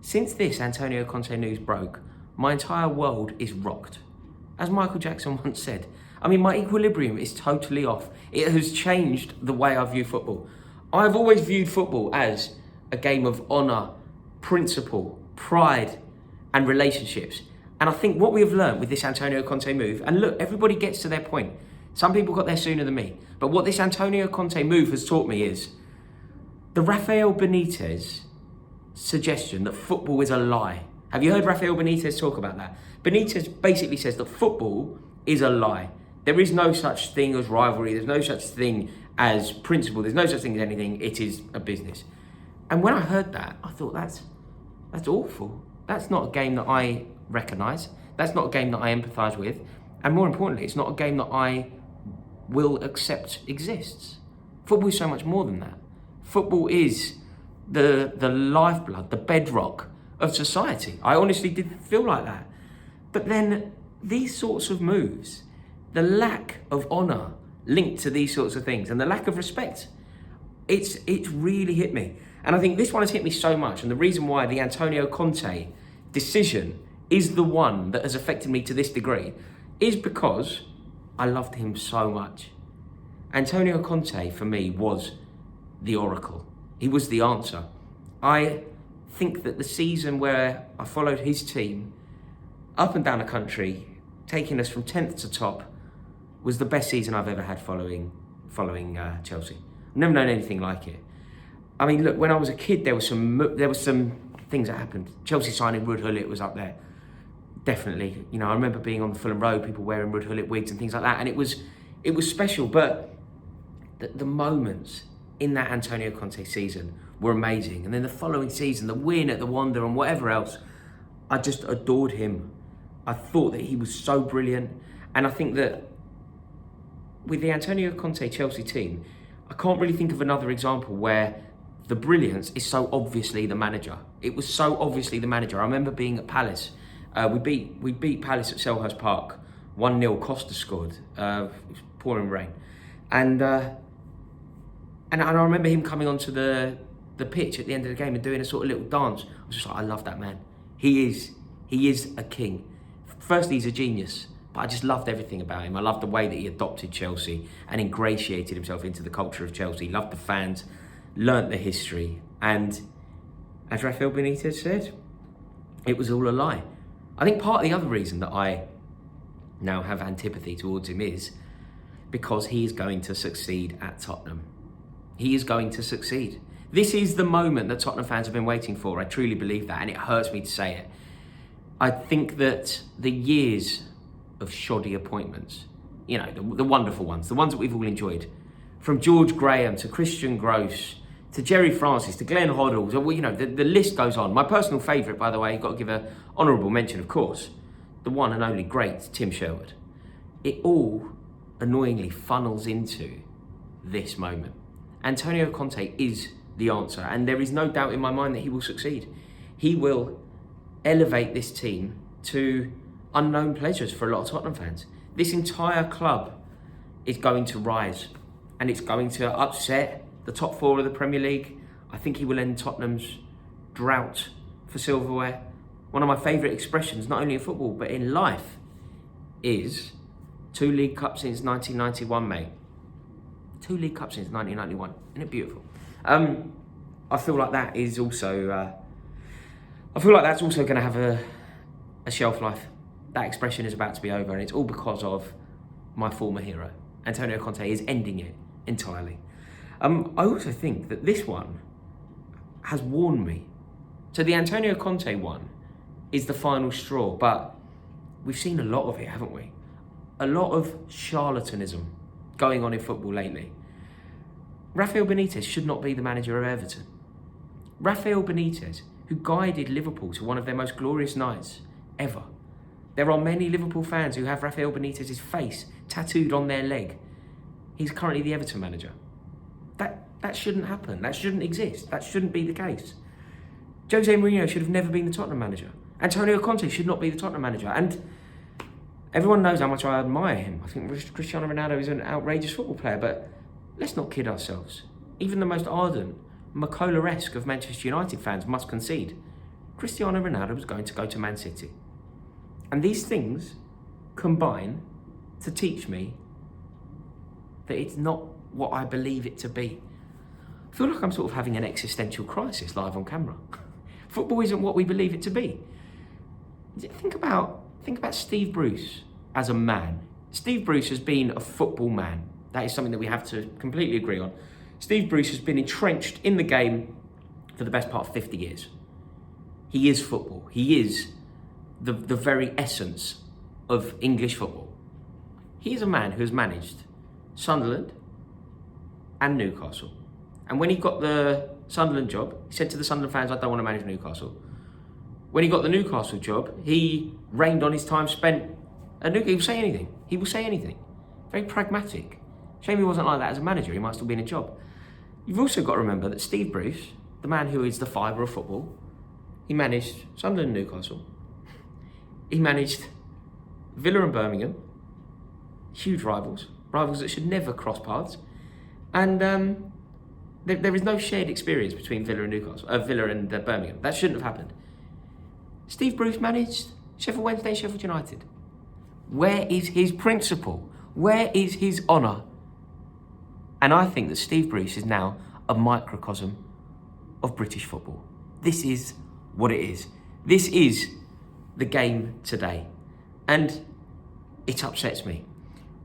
Since this Antonio Conte news broke, my entire world is rocked. As Michael Jackson once said, I mean, my equilibrium is totally off. It has changed the way I view football. I've always viewed football as a game of honour, principle, pride, and relationships. And I think what we have learned with this Antonio Conte move, and look, everybody gets to their point. Some people got there sooner than me. But what this Antonio Conte move has taught me is the Rafael Benitez suggestion that football is a lie. Have you heard Rafael Benitez talk about that? Benitez basically says that football is a lie. There is no such thing as rivalry. There's no such thing as principle. There's no such thing as anything. It is a business. And when I heard that, I thought that's awful. That's not a game that I recognise. That's not a game that I empathise with. And more importantly, it's not a game that I will accept exists. Football is so much more than that. Football is the lifeblood, the bedrock of society. I honestly did feel like that. But then these sorts of moves, the lack of honour linked to these sorts of things and the lack of respect, it's really hit me. And I think this one has hit me so much. And the reason why the Antonio Conte decision is the one that has affected me to this degree is because I loved him so much. Antonio Conte, for me, was the oracle. He was the answer. I think that the season where I followed his team up and down the country, taking us from 10th to top, was the best season I've ever had following Chelsea. I've never known anything like it. I mean, look, when I was a kid, there was some things that happened. Chelsea signing Ruud Gullit was up there. Definitely. You know, I remember being on the Fulham Road, people wearing Ruud Gullit wigs and things like that, and it was special. But the moments in that Antonio Conte season were amazing. And then the following season, the win at the Wanda and whatever else, I just adored him. I thought that he was so brilliant. And I think that with the Antonio Conte Chelsea team, I can't really think of another example where the brilliance is so obviously the manager. It was so obviously the manager. I remember being at Palace. We beat Palace at Selhurst Park. 1-0, Costa scored. It was pouring rain. And I remember him coming onto the pitch at the end of the game and doing a sort of little dance. I was just like, I love that man. He is a king. Firstly, he's a genius, but I just loved everything about him. I loved the way that he adopted Chelsea and ingratiated himself into the culture of Chelsea. Loved the fans, learnt the history, and as Rafael Benitez said, it was all a lie. I think part of the other reason that I now have antipathy towards him is because he is going to succeed at Tottenham. He is going to succeed. This is the moment that Tottenham fans have been waiting for. I truly believe that, and it hurts me to say it. I think that the years of shoddy appointments, you know, the wonderful ones, the ones that we've all enjoyed, from George Graham to Christian Gross to Jerry Francis to Glenn Hoddle, you know, the list goes on. My personal favourite, by the way, got to give an honourable mention, of course, the one and only great Tim Sherwood. It all annoyingly funnels into this moment. Antonio Conte is the answer, and there is no doubt in my mind that he will succeed. He will elevate this team to unknown pleasures for a lot of Tottenham fans. This entire club is going to rise, and it's going to upset the top four of the Premier League. I think he will end Tottenham's drought for silverware. One of my favourite expressions, not only in football, but in life, is 2 League Cups since 1991, mate. 2 League Cups since 1991. Isn't it beautiful? I feel like that is also... I feel like that's also going to have a shelf life. That expression is about to be over, and it's all because of my former hero. Antonio Conte is ending it entirely. I also think that this one has warned me. So the Antonio Conte one is the final straw, but we've seen a lot of it, haven't we? A lot of charlatanism going on in football lately. Rafael Benitez should not be the manager of Everton. Rafael Benitez, who guided Liverpool to one of their most glorious nights ever. There are many Liverpool fans who have Rafael Benitez's face tattooed on their leg. He's currently the Everton manager. That shouldn't happen. That shouldn't exist. That shouldn't be the case. Jose Mourinho should have never been the Tottenham manager. Antonio Conte should not be the Tottenham manager. And everyone knows how much I admire him. I think Cristiano Ronaldo is an outrageous football player, but let's not kid ourselves. Even the most ardent, Makola-esque of Manchester United fans must concede. Cristiano Ronaldo was going to go to Man City. And these things combine to teach me that it's not what I believe it to be. I feel like I'm sort of having an existential crisis live on camera. Football isn't what we believe it to be. Think about Steve Bruce as a man. Steve Bruce has been a football man. That is something that we have to completely agree on. Steve Bruce has been entrenched in the game for the best part of 50 years. He is football. He is the very essence of English football. He is a man who has managed Sunderland and Newcastle. And when he got the Sunderland job, he said to the Sunderland fans, I don't want to manage Newcastle. When he got the Newcastle job, he rained on his time spent at Newcastle. He will say anything. He will say anything. Very pragmatic. Shame he wasn't like that as a manager. He might still be in a job. You've also got to remember that Steve Bruce, the man who is the fibre of football, he managed Sunderland and Newcastle. He managed Villa and Birmingham, huge rivals that should never cross paths. And there is no shared experience between Villa and Newcastle, Villa and Birmingham. That shouldn't have happened. Steve Bruce managed Sheffield Wednesday and Sheffield United. Where is his principle? Where is his honour? And I think that Steve Bruce is now a microcosm of British football. This is what it is. This is the game today. And it upsets me.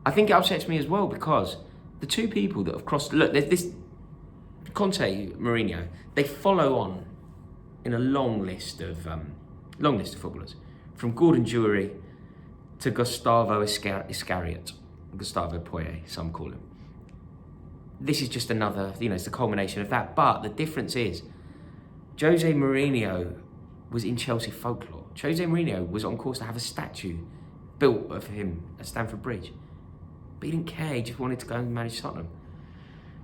I think it upsets me as well because the two people that have crossed... Look, there's this... Conte, Mourinho, they follow on in a long list of footballers. From Gordon Jury to Gustavo Iscariot. Gustavo Poyet, some call him. This is just another, it's the culmination of that. But the difference is, Jose Mourinho was in Chelsea folklore. Jose Mourinho was on course to have a statue built of him at Stamford Bridge. But he didn't care, he just wanted to go and manage Tottenham.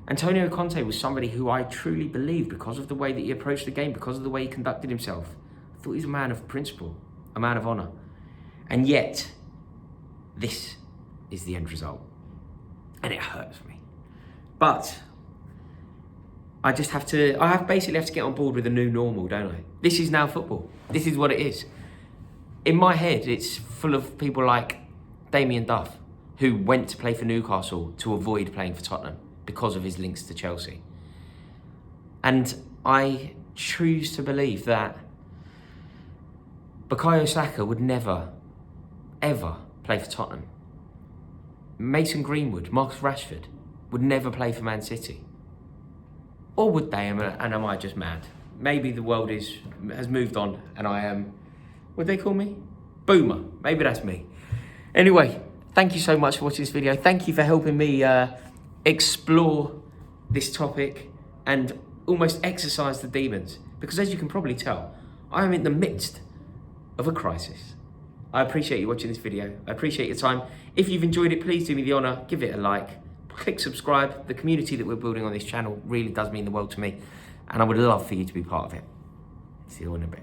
Antonio Conte was somebody who I truly believed because of the way that he approached the game, because of the way he conducted himself. I thought he was a man of principle, a man of honour. And yet, this is the end result. And it hurts me. But I basically have to get on board with a new normal, don't I? This is now football. This is what it is. In my head, it's full of people like Damien Duff, who went to play for Newcastle to avoid playing for Tottenham because of his links to Chelsea. And I choose to believe that Bukayo Saka would never, ever play for Tottenham. Mason Greenwood, Marcus Rashford would never play for Man City. Or would they? And am I just mad? Maybe the world has moved on and I am, what they call me? Boomer. Maybe that's me. Anyway, thank you so much for watching this video. Thank you for helping me explore this topic and almost exercise the demons. Because as you can probably tell, I am in the midst of a crisis. I appreciate you watching this video. I appreciate your time. If you've enjoyed it, please do me the honour, give it a like, click subscribe. The community that we're building on this channel really does mean the world to me. And I would love for you to be part of it. See you in a bit.